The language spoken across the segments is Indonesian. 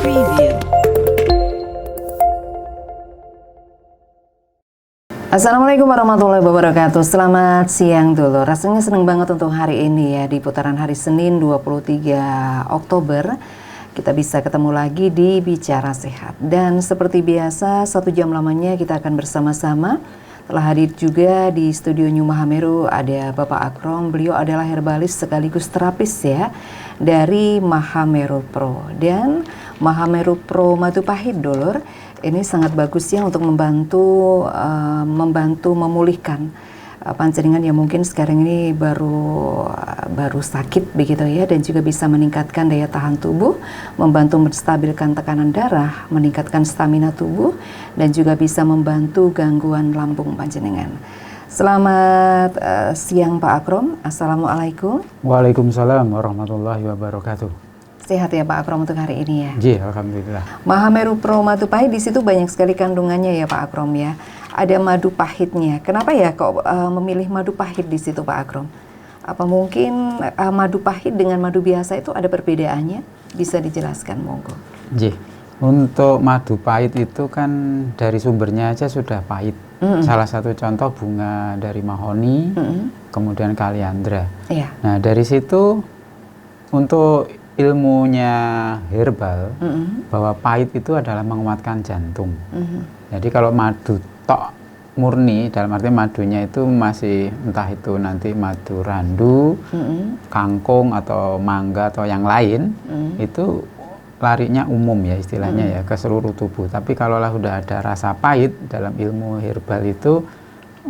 Preview. Assalamualaikum warahmatullahi wabarakatuh. Selamat siang dulu. Rasanya senang banget untuk hari ini ya, di putaran hari Senin 23 Oktober kita bisa ketemu lagi di Bicara Sehat. Dan seperti biasa 1 jam lamanya kita akan bersama-sama. Telah hadir juga di studio New Mahameru ada Bapak Akrom. Beliau adalah herbalis sekaligus terapis ya dari Mahameru Pro. Dan Mahameru Pro Madu Pahit dulur, ini sangat bagus ya untuk membantu memulihkan panjenengan yang mungkin sekarang ini baru sakit begitu ya, dan juga bisa meningkatkan daya tahan tubuh, membantu menstabilkan tekanan darah, meningkatkan stamina tubuh, dan juga bisa membantu gangguan lambung panjenengan. Selamat siang Pak Akrom. Assalamualaikum. Waalaikumsalam warahmatullahi wabarakatuh. Sehat ya Pak Akrom untuk hari ini ya? Ji, alhamdulillah. Mahameru Pro Madu Pahit di situ banyak sekali kandungannya ya Pak Akrom ya. Ada madu pahitnya. Kenapa ya kok memilih madu pahit di situ Pak Akrom? Apa mungkin madu pahit dengan madu biasa itu ada perbedaannya? Bisa dijelaskan monggo. Ji, untuk madu pahit itu kan dari sumbernya aja sudah pahit. Salah satu contoh bunga dari mahoni, kemudian kaliandra. Iya. Nah dari situ untuk ilmunya herbal bahwa pahit itu adalah menguatkan jantung. Jadi kalau madu tok murni, dalam arti madunya itu masih entah itu nanti madu randu, kangkung atau mangga atau yang lain, itu larinya umum ya istilahnya ya ke seluruh tubuh. Tapi kalaulah sudah ada rasa pahit dalam ilmu herbal itu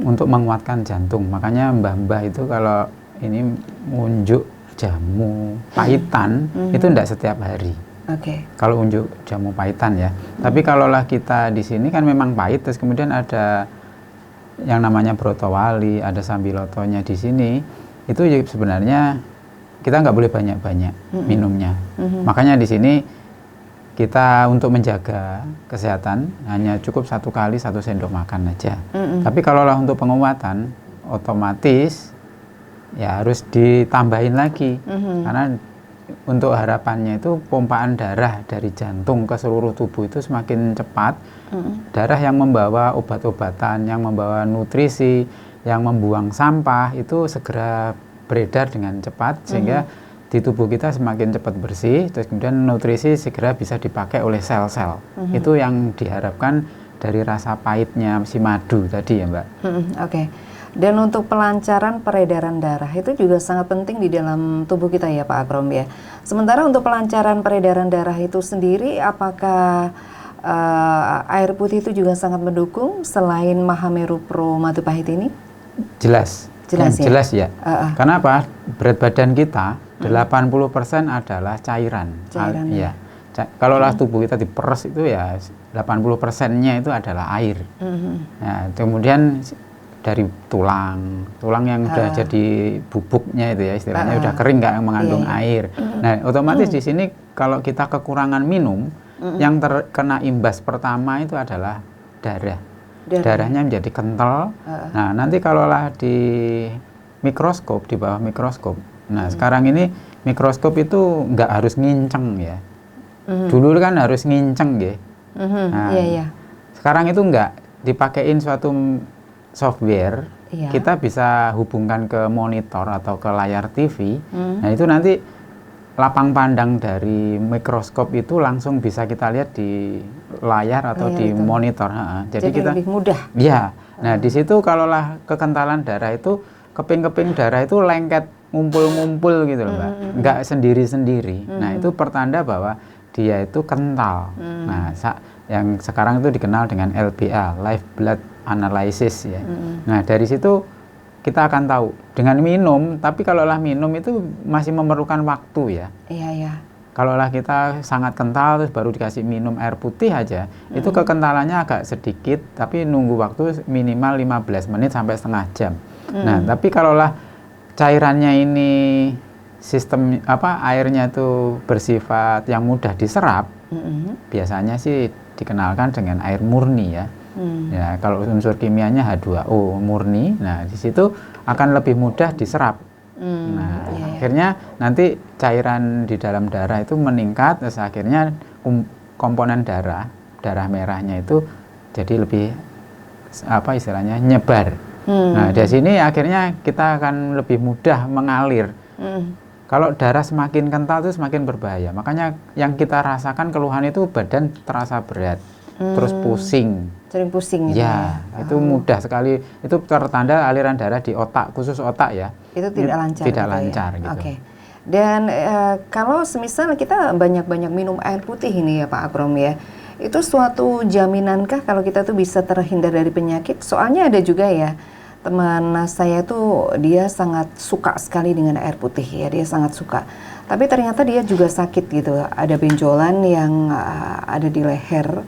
untuk menguatkan jantung. Makanya mbah-mbah itu kalau ini unjuk jamu pahitan itu tidak setiap hari. Kalau unjuk jamu pahitan ya. Tapi kalaulah kita di sini kan memang pahit, terus kemudian ada yang namanya brotowali, ada sambilotonya di sini, itu sebenarnya kita nggak boleh banyak-banyak minumnya. Makanya di sini kita untuk menjaga kesehatan hanya cukup 1 kali 1 sendok makan aja. Tapi kalaulah untuk penguatan otomatis ya harus ditambahin lagi, karena untuk harapannya itu pompaan darah dari jantung ke seluruh tubuh itu semakin cepat. Darah yang membawa obat-obatan, yang membawa nutrisi, yang membuang sampah itu segera beredar dengan cepat, sehingga di tubuh kita semakin cepat bersih, terus kemudian nutrisi segera bisa dipakai oleh sel-sel. Itu yang diharapkan dari rasa pahitnya si madu tadi ya Mbak. Dan untuk pelancaran peredaran darah itu juga sangat penting di dalam tubuh kita ya Pak Akrom ya. Sementara untuk pelancaran peredaran darah itu sendiri, apakah air putih itu juga sangat mendukung selain Mahameru Pro Madu Pahit ini? Jelas ya? Jelas ya. Karena apa? Berat badan kita 80% adalah cairan. Ya. Kalaulah tubuh kita diperes itu ya 80%-nya itu adalah air. Nah, kemudian dari tulang yang udah jadi bubuknya itu ya istilahnya udah kering nggak mengandung air. Nah otomatis di sini kalau kita kekurangan minum, yang terkena imbas pertama itu adalah darahnya menjadi kental. Nah nanti kalaulah di mikroskop, di bawah mikroskop, nah sekarang ini mikroskop itu nggak harus nginceng ya. Dulu kan harus nginceng ya. Nah, sekarang itu nggak dipakein suatu software, kita bisa hubungkan ke monitor atau ke layar TV. Nah itu nanti lapang pandang dari mikroskop itu langsung bisa kita lihat di layar atau di monitor. Jadi kita lebih mudah. Ya. Nah di situ kalaulah kekentalan darah itu, keping-keping darah itu lengket, ngumpul-ngumpul gitu loh Mbak. Nggak sendiri-sendiri. Nah itu pertanda bahwa dia itu kental. Nah yang sekarang itu dikenal dengan LBA, Live Blood Analysis ya. Nah dari situ kita akan tahu dengan minum. Tapi kalaulah minum itu masih memerlukan waktu ya. Kalaulah kita sangat kental terus baru dikasih minum air putih aja, itu kekentalannya agak sedikit, tapi nunggu waktu minimal 15 menit sampai setengah jam. Nah tapi kalaulah cairannya ini sistem airnya itu bersifat yang mudah diserap, biasanya sih dikenalkan dengan air murni ya. Ya, kalau unsur kimianya H2O murni, nah di situ akan lebih mudah diserap. Akhirnya nanti cairan di dalam darah itu meningkat, terus akhirnya komponen darah merahnya itu jadi lebih apa istilahnya nyebar. Nah, dari sini akhirnya kita akan lebih mudah mengalir. Kalau darah semakin kental itu semakin berbahaya. Makanya yang kita rasakan keluhan itu badan terasa berat, terus pusing. Sering pusing gitu Ya, itu mudah sekali. Itu tertanda aliran darah di otak, khusus otak ya. Itu tidak lancar. Tidak gitu lancar ya? gitu. Oke. Dan kalau semisal kita banyak-banyak minum air putih ini ya Pak Akrom ya, itu suatu jaminankah kalau kita tuh bisa terhindar dari penyakit? Soalnya ada juga ya teman saya tuh dia sangat suka sekali dengan air putih ya, dia sangat suka. Tapi ternyata dia juga sakit gitu, ada benjolan yang ada di leher.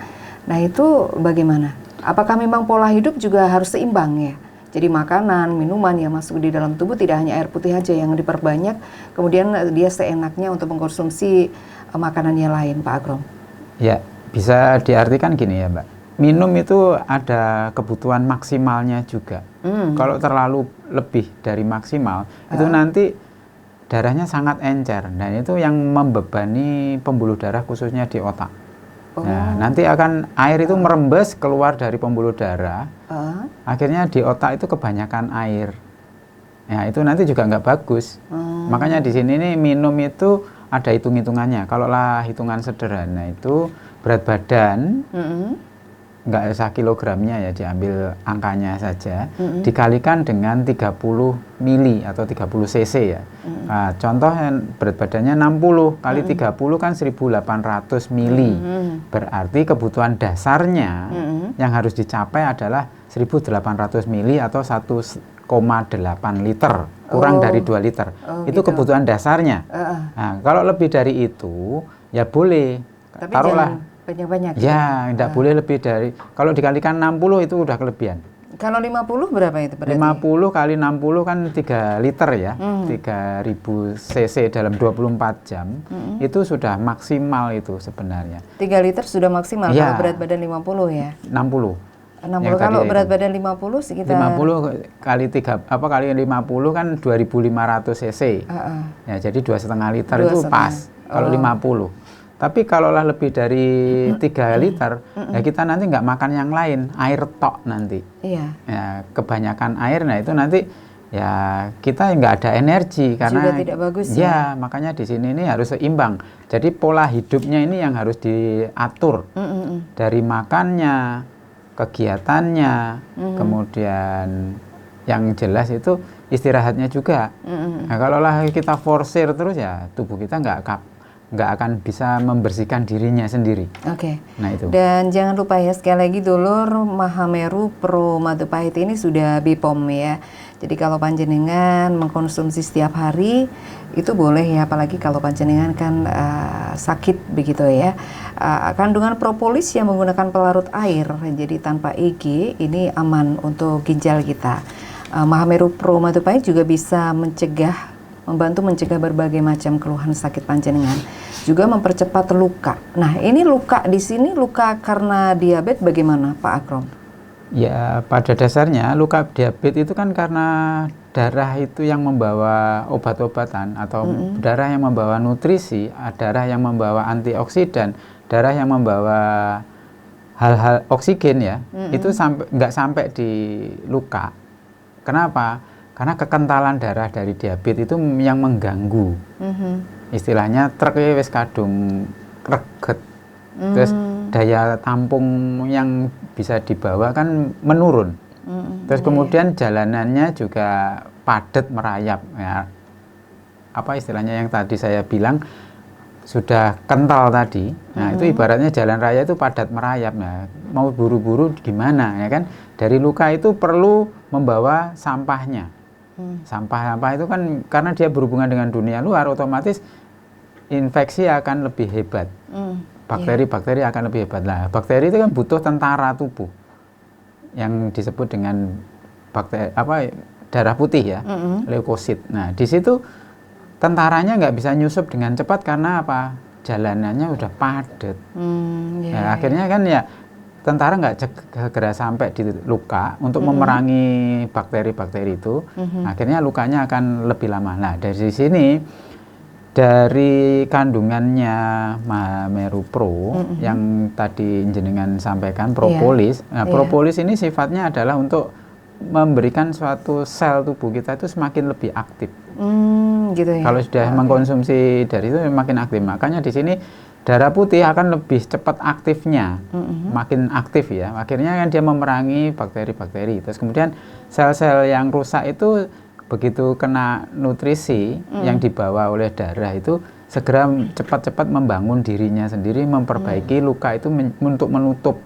Nah itu bagaimana? Apakah memang pola hidup juga harus seimbang ya? Jadi makanan, minuman yang masuk di dalam tubuh tidak hanya air putih aja yang diperbanyak, kemudian dia seenaknya untuk mengkonsumsi makanan yang lain, Pak Akrom. Ya, bisa diartikan gini ya Mbak. Minum itu ada kebutuhan maksimalnya juga. Kalau terlalu lebih dari maksimal, itu nanti darahnya sangat encer. Dan itu yang membebani pembuluh darah khususnya di otak. Nah, nanti akan air itu merembes keluar dari pembuluh darah. Akhirnya di otak itu kebanyakan air. Ya, itu nanti juga nggak bagus. Makanya di sini nih minum itu ada hitung-hitungannya. Kalau lah hitungan sederhana itu berat badan nggak usah kilogramnya ya, diambil angkanya saja, dikalikan dengan 30 mili atau 30 cc ya. Nah, contoh berat badannya 60 kali 30 kan 1800 mili. Berarti kebutuhan dasarnya yang harus dicapai adalah 1800 mili atau 1,8 liter, kurang dari 2 liter. Itu gitu. Kebutuhan dasarnya. Nah, kalau lebih dari itu ya boleh. Tapi taruhlah banyak-banyak. Ya, tidak boleh lebih dari, kalau dikalikan 60 itu udah kelebihan. Kalau 50 berapa itu berarti? 50 kali 60 kan 3 liter ya, 3000 cc dalam 24 jam, itu sudah maksimal itu sebenarnya. 3 liter sudah maksimal ya, kalau berat badan 50 ya? 60. 60 kalau berat badan 50 sekitar 50 kali 3 apa kali 50 kan 2500 cc. Ya, jadi 2,5 liter itu pas kalau 50. Tapi kalaulah lebih dari 3 liter, ya kita nanti nggak makan yang lain, air tok nanti. Iya. Ya, kebanyakan air, nah itu nanti ya kita nggak ada energi karena juga tidak bagus ya. Makanya di sini ini harus seimbang. Jadi pola hidupnya ini yang harus diatur dari makannya, kegiatannya, kemudian yang jelas itu istirahatnya juga. Nah, kalaulah kita forsir terus ya tubuh kita nggak akan bisa membersihkan dirinya sendiri. Oke. Nah itu. Dan jangan lupa ya sekali lagi dulur Mahameru Pro Majapahit ini sudah BPOM ya. Jadi kalau panjenengan mengkonsumsi setiap hari itu boleh ya, apalagi kalau panjenengan kan sakit begitu ya. Kandungan propolis yang menggunakan pelarut air, jadi tanpa EG ini aman untuk ginjal kita. Mahameru Pro Majapahit juga bisa membantu mencegah berbagai macam keluhan sakit panjenengan, juga mempercepat luka. Nah, ini luka di sini luka karena diabetes bagaimana, Pak Akrom? Ya, pada dasarnya luka diabetes itu kan karena darah itu yang membawa obat-obatan atau darah yang membawa nutrisi, darah yang membawa antioksidan, darah yang membawa hal-hal oksigen ya, itu nggak sampai di luka. Kenapa? Karena kekentalan darah dari diabetes itu yang mengganggu. Istilahnya truk wis kadung reget. Terus daya tampung yang bisa dibawa kan menurun. Terus kemudian jalanannya juga padat merayap ya. Apa istilahnya yang tadi saya bilang sudah kental tadi. Nah, itu ibaratnya jalan raya itu padat merayap. Nah, mau buru-buru gimana ya kan? Dari luka itu perlu membawa sampahnya. Sampah-sampah itu kan karena dia berhubungan dengan dunia luar, otomatis infeksi akan lebih hebat. Bakteri-bakteri akan lebih hebat. Nah, bakteri itu kan butuh tentara tubuh yang disebut dengan bakteri darah putih ya, leukosit. Nah, di situ tentaranya nggak bisa nyusup dengan cepat karena apa? Jalanannya udah padat. Akhirnya kan ya tentara nggak segera sampai di luka untuk memerangi bakteri-bakteri itu, akhirnya lukanya akan lebih lama. Nah, dari sini Dari kandungannya Mahameru Pro yang tadi jenengan sampaikan propolis. Nah, propolis ini sifatnya adalah untuk memberikan suatu sel tubuh kita itu semakin lebih aktif. Gitu ya. Kalau sudah mengkonsumsi dari itu makin aktif. Makanya di sini darah putih akan lebih cepat aktifnya, makin aktif ya. Akhirnya kan dia memerangi bakteri-bakteri. Terus kemudian sel-sel yang rusak itu begitu kena nutrisi yang dibawa oleh darah itu segera cepat-cepat membangun dirinya sendiri, memperbaiki luka itu untuk menutup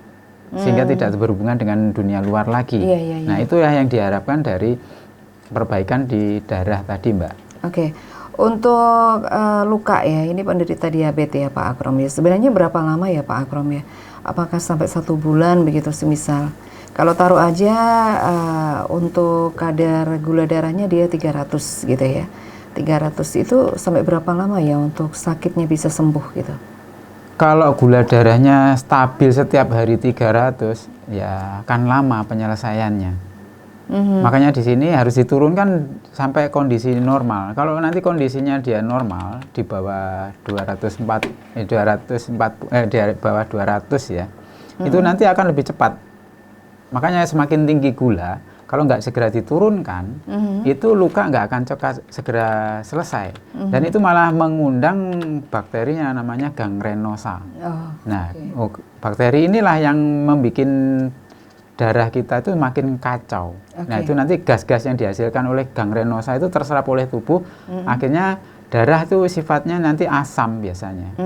sehingga tidak berhubungan dengan dunia luar lagi. Nah, itu ya yang diharapkan dari perbaikan di darah tadi, Mbak. Oke. Untuk luka ya, ini penderita diabetes ya Pak Akrom ya. Sebenarnya berapa lama ya Pak Akrom ya? Apakah sampai 1 bulan begitu semisal? Kalau taruh aja untuk kadar gula darahnya dia 300 gitu ya. 300 itu sampai berapa lama ya untuk sakitnya bisa sembuh gitu? Kalau gula darahnya stabil setiap hari 300, ya kan lama penyelesaiannya. Makanya di sini harus diturunkan sampai kondisi normal. Kalau nanti kondisinya dia normal di bawah 204, di bawah 200 ya, itu nanti akan lebih cepat. Makanya semakin tinggi gula, kalau nggak segera diturunkan, itu luka nggak akan segera selesai. Dan itu malah mengundang bakteri yang namanya gangrenosa. Nah, bakteri inilah yang membuat darah kita itu makin kacau. Nah, itu nanti gas-gas yang dihasilkan oleh gangrenosa itu terserap oleh tubuh, akhirnya darah itu sifatnya nanti asam biasanya.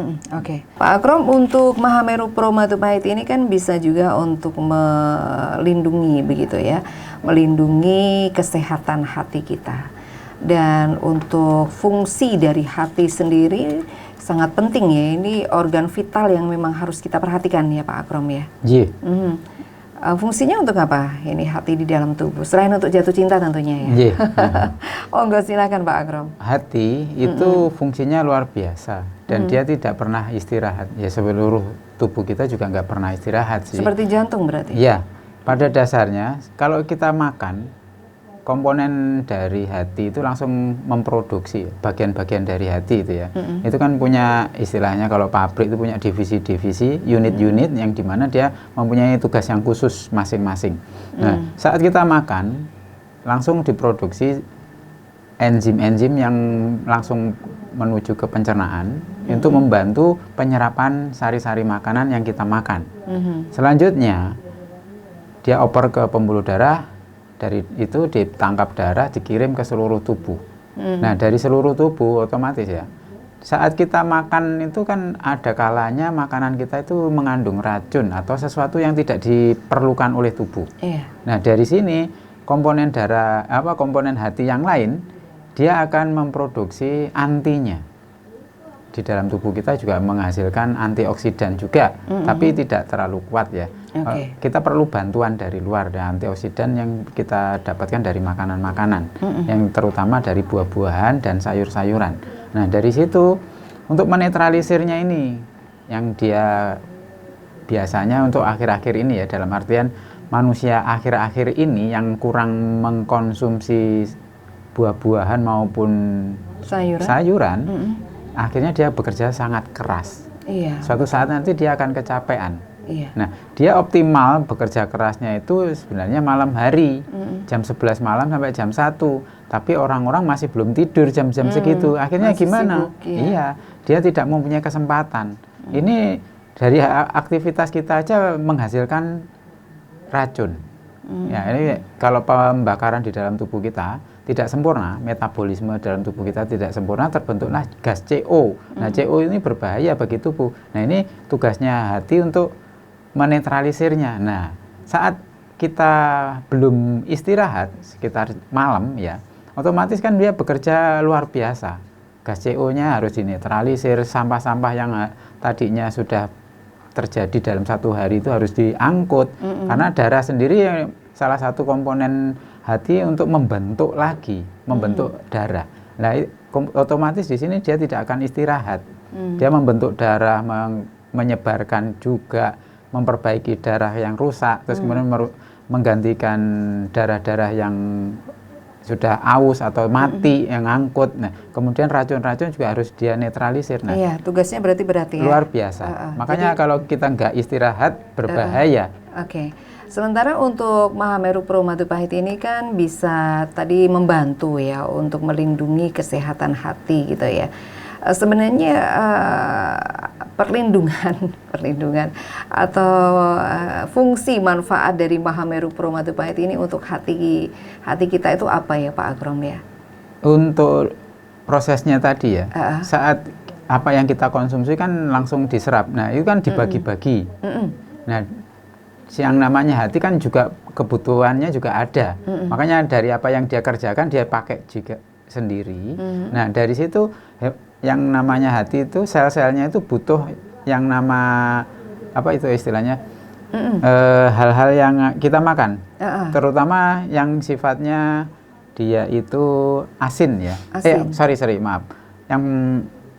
Pak Akrom, untuk Mahameru Pro Matupahit ini kan bisa juga untuk melindungi begitu ya, melindungi kesehatan hati kita. Dan untuk fungsi dari hati sendiri sangat penting ya, ini organ vital yang memang harus kita perhatikan ya Pak Akrom ya. Fungsinya untuk apa ini hati di dalam tubuh? Selain untuk jatuh cinta tentunya ya. Oh enggak, silakan Pak Akrom. Hati itu fungsinya luar biasa dan dia tidak pernah istirahat. Ya, seluruh tubuh kita juga nggak pernah istirahat sih. Seperti jantung berarti? Ya, pada dasarnya kalau kita makan, komponen dari hati itu langsung memproduksi bagian-bagian dari hati itu ya. Itu kan punya istilahnya, kalau pabrik itu punya divisi-divisi, unit-unit yang dimana dia mempunyai tugas yang khusus masing-masing. Nah, saat kita makan langsung diproduksi enzim-enzim yang langsung menuju ke pencernaan untuk membantu penyerapan sari-sari makanan yang kita makan. Selanjutnya dia oper ke pembuluh darah. Dari itu ditangkap darah, dikirim ke seluruh tubuh. Nah, dari seluruh tubuh otomatis ya, saat kita makan itu kan ada kalanya makanan kita itu mengandung racun atau sesuatu yang tidak diperlukan oleh tubuh. Nah, dari sini komponen darah, komponen hati yang lain, dia akan memproduksi antinya. Di dalam tubuh kita juga menghasilkan antioksidan juga, tapi tidak terlalu kuat ya. Kita perlu bantuan dari luar, dan antioksidan yang kita dapatkan dari makanan-makanan, yang terutama dari buah-buahan dan sayur-sayuran. Nah, dari situ untuk menetralisirnya ini, yang dia biasanya untuk akhir-akhir ini ya, dalam artian manusia akhir-akhir ini yang kurang mengkonsumsi buah-buahan maupun sayuran, akhirnya dia bekerja sangat keras. Suatu saat nanti dia akan kecapean. Nah, dia optimal bekerja kerasnya itu sebenarnya malam hari, jam 11 malam sampai jam 1. Tapi orang-orang masih belum tidur jam-jam segitu. Akhirnya gimana? Sibuk, dia tidak mempunyai kesempatan. Ini dari aktivitas kita aja menghasilkan racun. Ya, ini kalau pembakaran di dalam tubuh kita tidak sempurna, metabolisme dalam tubuh kita tidak sempurna, terbentuklah gas CO. Nah, CO ini berbahaya bagi tubuh. Nah, ini tugasnya hati untuk menetralisirnya. Nah, saat kita belum istirahat sekitar malam ya, otomatis kan dia bekerja luar biasa. Gas CO-nya harus dinetralisir, sampah-sampah yang tadinya sudah terjadi dalam satu hari itu harus diangkut. Karena darah sendiri salah satu komponen hati untuk membentuk lagi, membentuk darah. Nah, otomatis di sini dia tidak akan istirahat. Dia membentuk darah, menyebarkan juga, memperbaiki darah yang rusak, terus kemudian menggantikan darah-darah yang sudah aus atau mati yang ngangkut. Nah, kemudian racun-racun juga harus dia netralisir. Nah, iya, tugasnya berarti berat ya. luar biasa. Makanya kalau kita nggak istirahat berbahaya. Oke. Sementara untuk Mahameru Pro Majapahit ini kan bisa tadi membantu ya untuk melindungi kesehatan hati gitu ya. Sebenarnya perlindungan atau fungsi manfaat dari Mahameru Pro Majapahit ini untuk hati kita itu apa ya Pak Agrom ya? Untuk prosesnya tadi ya, saat apa yang kita konsumsi kan langsung diserap. Nah, itu kan dibagi-bagi. Nah, yang namanya hati kan juga kebutuhannya juga ada. Makanya dari apa yang dia kerjakan dia pakai juga sendiri. Nah, dari situ yang namanya hati itu sel-selnya itu butuh yang nama apa itu istilahnya hal-hal yang kita makan, terutama yang sifatnya dia itu asin ya. Sorry maaf, yang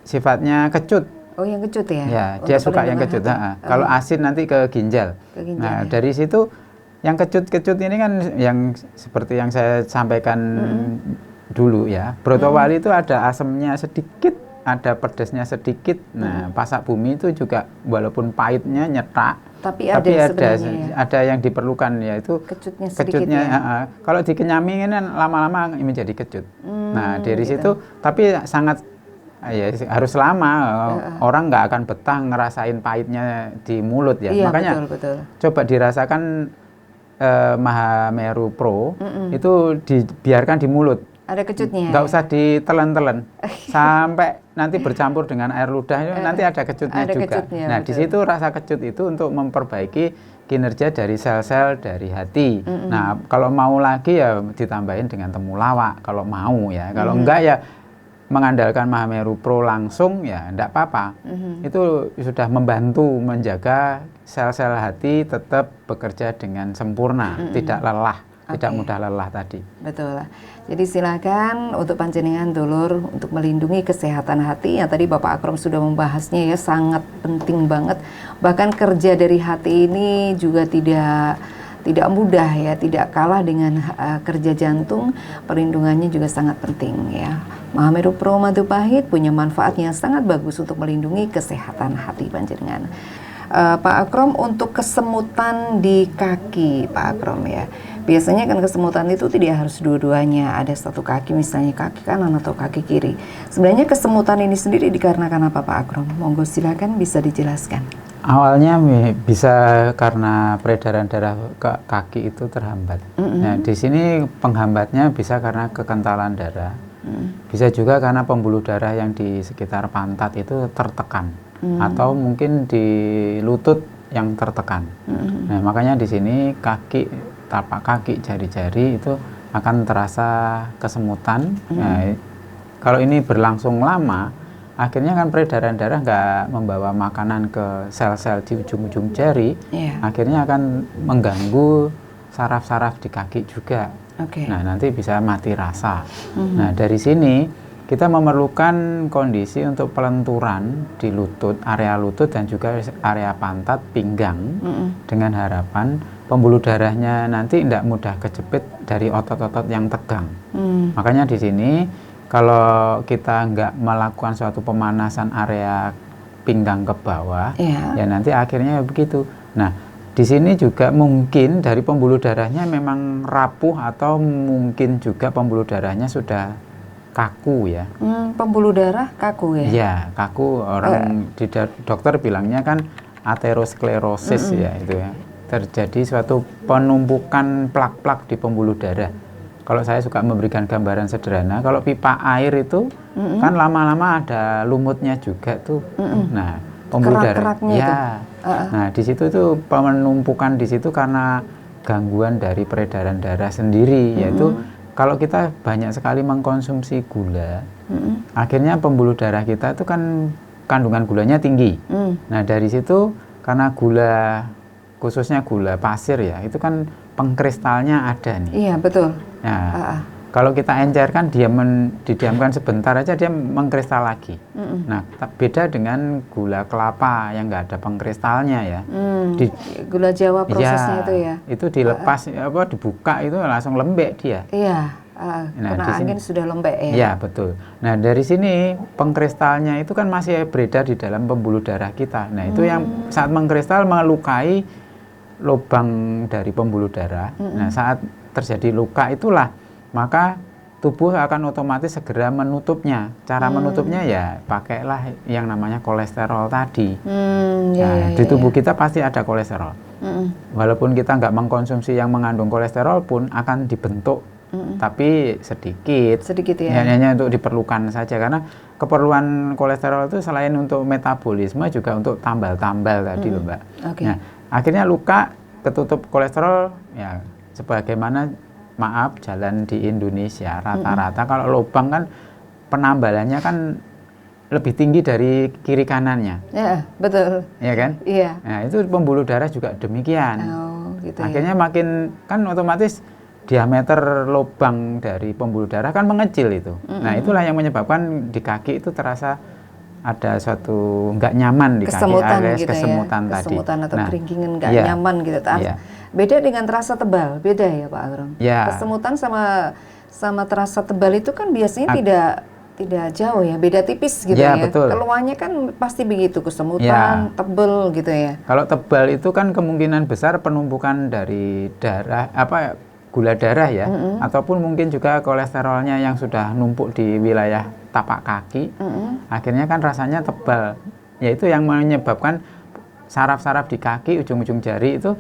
sifatnya kecut. Oh, yang kecut ya? Ya, dia suka yang kecut. Kalau asin nanti ke ginjal. Nah, dari situ yang kecut-kecut ini kan yang seperti yang saya sampaikan dulu ya. Brotowali itu ada asamnya sedikit, ada pedasnya sedikit. Nah, pasak bumi itu juga walaupun pahitnya nyetak, tapi ada yang diperlukan yaitu kecutnya. Ya. Kalau dikenyami ini lama-lama menjadi kecut. Nah, dari situ tapi sangat ya harus lama, orang nggak akan betah ngerasain pahitnya di mulut ya. Iya, makanya betul. Coba dirasakan Mahameru Pro itu dibiarkan di mulut. Ada kecutnya. Nggak usah ditelan-telan sampai nanti bercampur dengan air ludah nanti ada kecutnya juga. Nah, di situ rasa kecut itu untuk memperbaiki kinerja dari sel-sel dari hati. Nah, kalau mau lagi ya ditambahin dengan temulawak kalau mau ya. Kalau enggak ya mengandalkan Mahameru Pro langsung ya enggak apa-apa. Itu sudah membantu menjaga sel-sel hati tetap bekerja dengan sempurna, tidak lelah, tidak mudah lelah tadi. Betul. Jadi silakan untuk panjenengan dulur untuk melindungi kesehatan hati yang tadi Bapak Agrom sudah membahasnya ya, sangat penting banget. Bahkan kerja dari hati ini juga tidak mudah ya, tidak kalah dengan kerja jantung, perlindungannya juga sangat penting ya. Mahameru Pro Majapahit punya manfaat yang sangat bagus untuk melindungi kesehatan hati panjenengan. Pak Agrom, untuk kesemutan di kaki Pak Agrom ya, biasanya kan kesemutan itu tidak harus dua-duanya, ada satu kaki misalnya kaki kanan atau kaki kiri. Sebenarnya kesemutan ini sendiri dikarenakan apa Pak Agrom? Monggo silakan bisa dijelaskan. Awalnya bisa karena peredaran darah ke kaki itu terhambat. Nah, di sini penghambatnya bisa karena kekentalan darah. Bisa juga karena pembuluh darah yang di sekitar pantat itu tertekan. Atau mungkin di lutut yang tertekan. Nah, makanya di sini kaki, tapak kaki, jari-jari itu akan terasa kesemutan. Nah, kalau ini berlangsung lama, akhirnya kan peredaran darah nggak membawa makanan ke sel-sel di ujung-ujung jari, akhirnya akan mengganggu saraf-saraf di kaki juga. Nah, nanti bisa mati rasa. Nah, dari sini kita memerlukan kondisi untuk pelenturan di lutut, area lutut dan juga area pantat, pinggang, dengan harapan pembuluh darahnya nanti tidak mudah kejepit dari otot-otot yang tegang. Makanya di sini kalau kita nggak melakukan suatu pemanasan area pinggang ke bawah, ya nanti akhirnya begitu. Nah, di sini juga mungkin dari pembuluh darahnya memang rapuh atau mungkin juga pembuluh darahnya sudah kaku ya. Pembuluh darah kaku ya? Iya, kaku. Orang dokter bilangnya kan aterosklerosis ya itu ya. Terjadi suatu penumpukan plak-plak di pembuluh darah. Kalau saya suka memberikan gambaran sederhana, kalau pipa air itu kan lama-lama ada lumutnya juga tuh. Nah, pembuluh darah. Ya. Nah, di situ tuh penumpukan di situ karena gangguan dari peredaran darah sendiri, yaitu kalau kita banyak sekali mengkonsumsi gula, akhirnya pembuluh darah kita itu kan kandungan gulanya tinggi. Nah, dari situ karena gula, khususnya gula pasir ya, itu kan pengkristalnya ada nih. Iya, betul. Nah, kalau kita encerkan, didiamkan sebentar aja dia mengkristal lagi. Nah, beda dengan gula kelapa yang nggak ada pengkristalnya ya. Gula Jawa prosesnya itu ya. Itu dilepas dibuka itu langsung lembek dia. Iya. Nah, kena di sini, angin sudah lembek ya. ya betul. Nah dari sini pengkristalnya itu kan masih beredar di dalam pembuluh darah kita. Nah itu yang saat mengkristal melukai lubang dari pembuluh darah. Nah saat terjadi luka itulah maka tubuh akan otomatis segera menutupnya. Cara menutupnya ya pakailah yang namanya kolesterol tadi. Di tubuh kita pasti ada kolesterol. Walaupun kita nggak mengkonsumsi yang mengandung kolesterol pun akan dibentuk, tapi sedikit ya. Hanya untuk diperlukan saja, karena keperluan kolesterol itu selain untuk metabolisme juga untuk tambal-tambal tadi loh Mbak. Nah, akhirnya luka ketutup kolesterol ya sebagaimana jalan di Indonesia rata-rata kalau lubang kan penambalannya kan lebih tinggi dari kiri kanannya. Ya, betul. Iya kan? Iya. Nah, itu pembuluh darah juga demikian. Oh, gitu akhirnya ya. makin kan otomatis diameter lubang dari pembuluh darah kan mengecil itu. Nah, itulah yang menyebabkan di kaki itu terasa ada suatu nggak nyaman di kesemutan kaki, gitu kesemutan ya. tadi. Kesemutan atau keringingan nggak iya, nyaman gitu. Iya. Beda dengan terasa tebal, beda ya Pak Agrom. Ya. Kesemutan sama terasa tebal itu kan biasanya tidak jauh ya, beda tipis gitu ya. Betul. Keluhannya kan pasti begitu, kesemutan, tebel gitu ya. Kalau tebal itu kan kemungkinan besar penumpukan dari darah, gula darah ya, ataupun mungkin juga kolesterolnya yang sudah numpuk di wilayah tapak kaki. Akhirnya kan rasanya tebal, yaitu yang menyebabkan saraf-saraf di kaki, ujung-ujung jari itu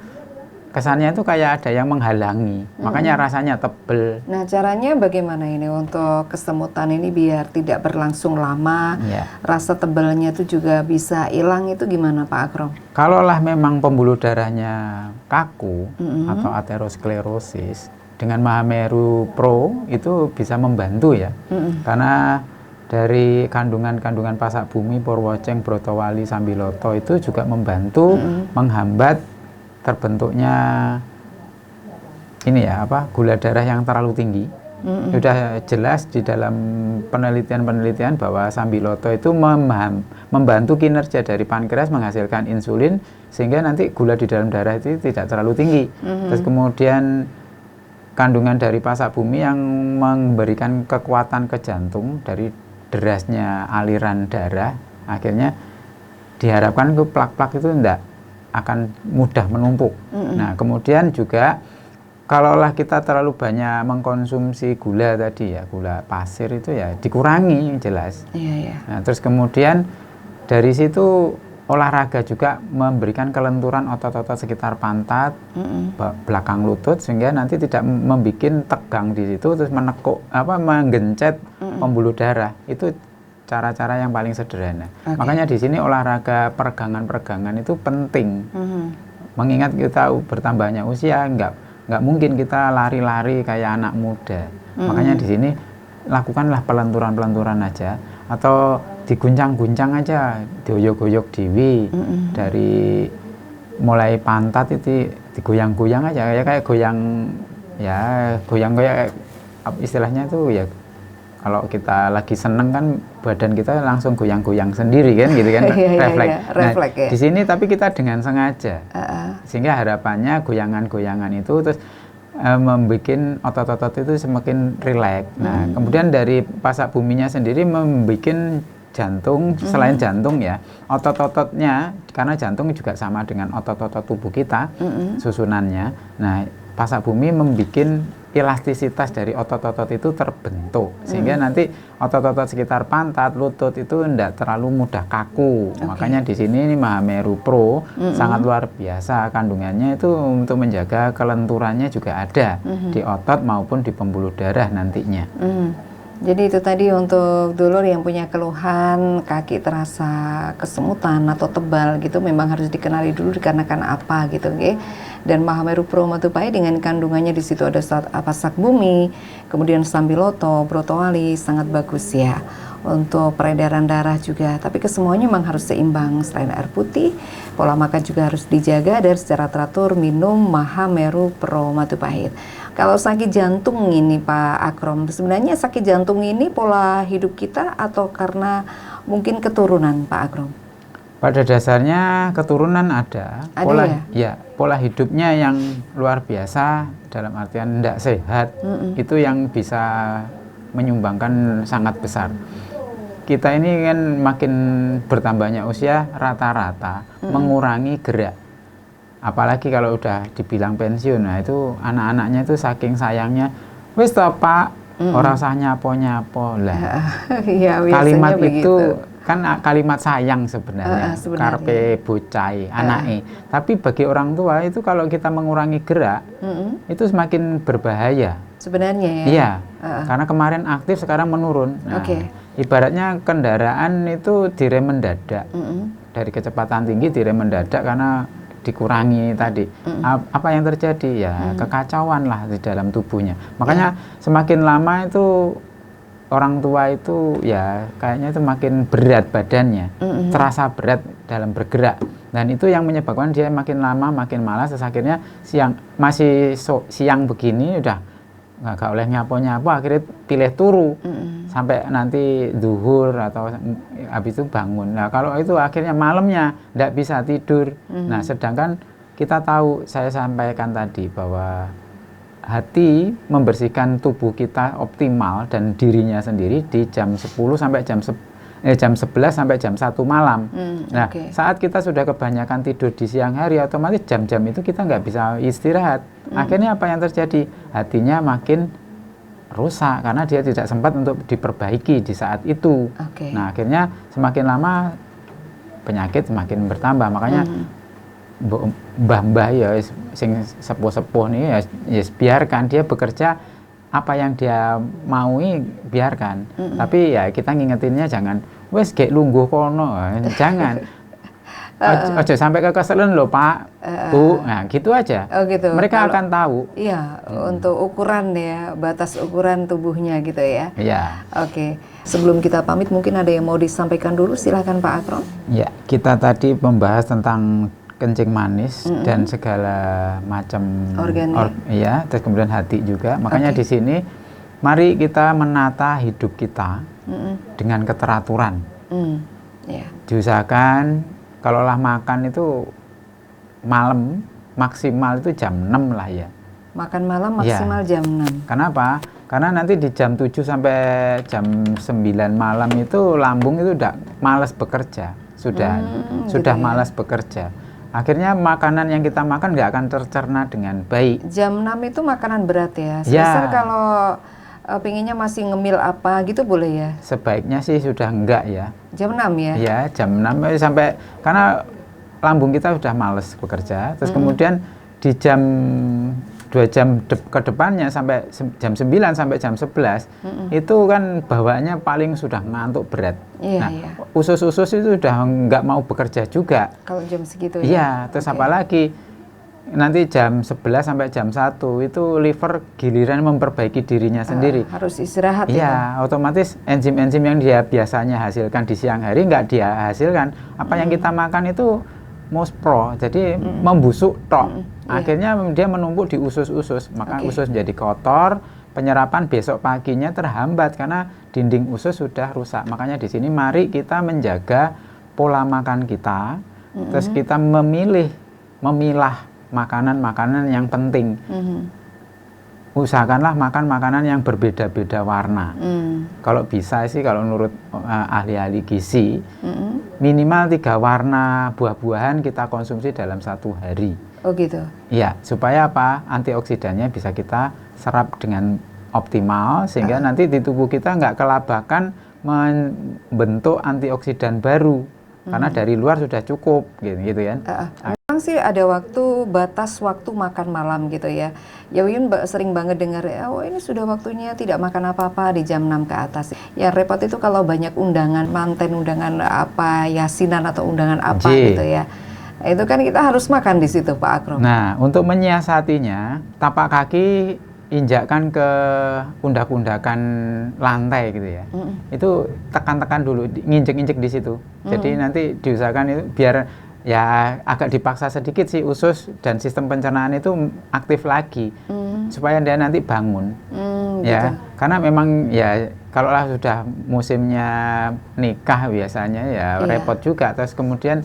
kesannya itu kayak ada yang menghalangi, makanya rasanya tebel. Nah, caranya bagaimana ini untuk kesemutan ini biar tidak berlangsung lama, rasa tebalnya itu juga bisa hilang, itu gimana Pak Agrom? Kalaulah memang pembuluh darahnya kaku atau aterosklerosis, dengan Mahameru Pro itu bisa membantu ya, karena dari kandungan-kandungan pasak bumi, Purwoceng, Brotowali, Sambiloto itu juga membantu menghambat terbentuknya ini ya gula darah yang terlalu tinggi. Sudah jelas di dalam penelitian bahwa Sambiloto itu membantu kinerja dari pankreas menghasilkan insulin sehingga nanti gula di dalam darah itu tidak terlalu tinggi. Terus kemudian kandungan dari pasak bumi yang memberikan kekuatan ke jantung dari derasnya aliran darah, akhirnya diharapkan ke plak-plak itu tidak akan mudah menumpuk. Nah, kemudian juga kalaulah kita terlalu banyak mengkonsumsi gula tadi ya, gula pasir itu ya dikurangi jelas. Nah, terus kemudian dari situ olahraga juga memberikan kelenturan otot-otot sekitar pantat, belakang lutut sehingga nanti tidak membuat tegang di situ terus menekuk menggencet pembuluh darah. Itu cara-cara yang paling sederhana. Makanya di sini olahraga peregangan-peregangan itu penting. Mengingat kita bertambahnya usia, nggak mungkin kita lari-lari kayak anak muda. Makanya di sini lakukanlah pelenturan-pelenturan aja, atau diguncang-guncang aja, dioyok-goyok dewi, dari mulai pantat itu digoyang-goyang aja, kayak goyang kayak istilahnya itu ya. Kalau kita lagi seneng kan badan kita langsung goyang-goyang sendiri kan gitu kan, refleks. Di sini tapi kita dengan sengaja, sehingga harapannya goyangan-goyangan itu terus membuat otot-otot itu semakin rileks. Nah, kemudian dari pasak buminya sendiri membuat jantung, selain jantung ya, otot-ototnya, karena jantung juga sama dengan otot-otot tubuh kita, susunannya. Nah, pasak bumi membuat elastisitas dari otot-otot itu terbentuk sehingga nanti otot-otot sekitar pantat, lutut itu tidak terlalu mudah kaku. Makanya di sini ini Mahameru Pro sangat luar biasa kandungannya itu untuk menjaga kelenturannya juga ada di otot maupun di pembuluh darah nantinya. Jadi itu tadi untuk dulur yang punya keluhan kaki terasa kesemutan atau tebal gitu, memang harus dikenali dulu dikarenakan apa gitu, oke? Dan Mahameru Pro Matupahit dengan kandungannya di situ ada pasak bumi, kemudian Sambiloto, Brotowali, sangat bagus ya untuk peredaran darah juga. Tapi kesemuanya memang harus seimbang. Selain air putih, pola makan juga harus dijaga dan secara teratur minum Mahameru Pro Matupahit. Kalau sakit jantung ini Pak Agrom, sebenarnya sakit jantung ini pola hidup kita atau karena mungkin keturunan Pak Agrom? Pada dasarnya keturunan ada pola pola hidupnya yang luar biasa dalam artian tidak sehat, itu yang bisa menyumbangkan sangat besar. Kita ini kan makin bertambahnya usia rata-rata mengurangi gerak, apalagi kalau udah dibilang pensiun. Nah itu anak-anaknya itu saking sayangnya, wis toh Pak, ora usah nyapo-nyapo lah. Kalimat itu kan kalimat sayang sebenarnya, karpe bocai anake. Tapi bagi orang tua itu kalau kita mengurangi gerak, itu semakin berbahaya. Sebenarnya ya. Iya, karena kemarin aktif sekarang menurun. Nah, ibaratnya kendaraan itu direm mendadak, dari kecepatan tinggi direm mendadak karena dikurangi tadi. Apa yang terjadi ya kekacauan lah di dalam tubuhnya. Makanya semakin lama itu orang tua itu ya kayaknya itu makin berat badannya, terasa berat dalam bergerak, dan itu yang menyebabkan dia makin lama makin malas. Terus akhirnya siang begini udah nggak oleh nyapo-nyapo, akhirnya pilih turu sampai nanti zuhur atau habis itu bangun. Nah kalau itu akhirnya malamnya nggak bisa tidur. Nah sedangkan kita tahu, saya sampaikan tadi bahwa hati membersihkan tubuh kita optimal dan dirinya sendiri di jam 10 sampai jam 11 sampai jam 1 malam. Nah, saat kita sudah kebanyakan tidur di siang hari, otomatis jam-jam itu kita nggak bisa istirahat. Akhirnya apa yang terjadi? Hatinya makin rusak karena dia tidak sempat untuk diperbaiki di saat itu. Nah, akhirnya semakin lama penyakit semakin bertambah. Makanya mbah-mbah ya sing sepuh-sepuh nih ya biarkan dia bekerja apa yang dia maui, biarkan. Tapi ya kita ngingetinnya jangan wes gek lungguh kono, jangan. Ojo sampai kekeselen loh Pak, Bu. Nah gitu aja. Gitu. Mereka akan tahu. Iya, untuk ukuran ya, batas ukuran tubuhnya gitu ya. Iya. Sebelum kita pamit mungkin ada yang mau disampaikan dulu, silakan Pak Akrom. Ya, kita tadi membahas tentang kencing manis dan segala macam terus kemudian hati juga. Makanya di sini mari kita menata hidup kita dengan keteraturan. Diusahakan kalau lah makan itu malam maksimal itu jam 6 lah ya. Makan malam maksimal jam 6. Kenapa? Karena nanti di jam 7 sampai jam 9 malam itu lambung itu udah malas bekerja, sudah malas bekerja. Akhirnya makanan yang kita makan nggak akan tercerna dengan baik. Jam 6 itu makanan berat ya? Sebenarnya kalau pinginnya masih ngemil apa gitu boleh ya? Sebaiknya sih sudah enggak ya. Jam 6 ya? Ya, jam 6 sampai, karena lambung kita sudah males bekerja. Terus kemudian di jam 2 jam ke depannya sampai jam 9 sampai jam 11 itu kan bawaannya paling sudah ngantuk berat. Usus-usus itu sudah nggak mau bekerja juga kalau jam segitu ya. Terus apalagi nanti jam 11 sampai jam 1 itu liver giliran memperbaiki dirinya sendiri, harus istirahat otomatis enzim-enzim yang dia biasanya hasilkan di siang hari nggak dia hasilkan. Apa yang kita makan itu mospro, jadi membusuk tok. Akhirnya dia menumpuk di usus-usus, maka usus jadi kotor, penyerapan besok paginya terhambat karena dinding usus sudah rusak. Makanya di sini mari kita menjaga pola makan kita, terus kita memilah makanan-makanan yang penting. Usahakanlah makan makanan yang berbeda-beda warna. Kalau bisa sih, kalau menurut ahli-ahli gizi, minimal 3 warna buah-buahan kita konsumsi dalam 1 hari. Oh gitu? Iya, supaya apa? Antioksidannya bisa kita serap dengan optimal, sehingga nanti di tubuh kita nggak kelabakan membentuk antioksidan baru, karena dari luar sudah cukup, gitu ya. Memang sih ada batas waktu makan malam gitu ya. Ya Uyun sering banget dengar, oh ini sudah waktunya tidak makan apa-apa di jam 6 ke atas. Yang repot itu kalau banyak undangan, manten undangan apa, yasinan atau undangan apa gitu ya. Itu kan kita harus makan di situ Pak Akrom. Nah, untuk menyiasatinya, tapak kaki injakkan ke undak-undakan lantai gitu ya. Itu tekan-tekan dulu, nginjek-injek di situ. Jadi nanti diusahakan itu biar ya agak dipaksa sedikit sih usus dan sistem pencernaan itu aktif lagi supaya dia nanti bangun. gitu. Ya, karena memang ya kalau lah sudah musimnya nikah biasanya ya Iya. repot juga. Terus kemudian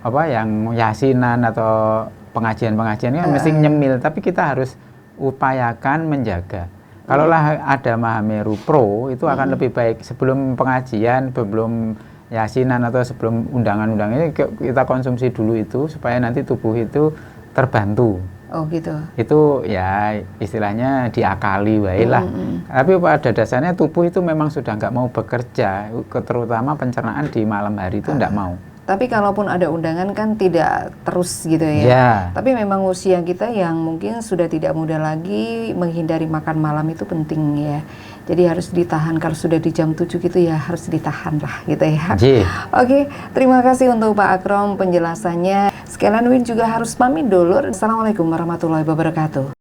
apa yang yasinan atau pengajian-pengajian kan mesti nyemil, tapi kita harus upayakan menjaga. Kalaulah ada Mahameru Pro itu akan lebih baik sebelum pengajian, sebelum yasinan atau sebelum undangan-undangan ini kita konsumsi dulu itu supaya nanti tubuh itu terbantu. Oh gitu. Itu ya istilahnya diakali wae lah. Tapi pada dasarnya tubuh itu memang sudah nggak mau bekerja, terutama pencernaan di malam hari itu nggak mau. Tapi kalaupun ada undangan kan tidak terus gitu ya. Ya. Tapi memang usia kita yang mungkin sudah tidak muda lagi, menghindari makan malam itu penting ya. Jadi harus ditahan, kalau sudah di jam 7 gitu ya harus ditahan lah gitu ya. Ji. Oke, terima kasih untuk Pak Akrom penjelasannya. Sekalian Win juga harus pamit dulu. Assalamualaikum warahmatullahi wabarakatuh.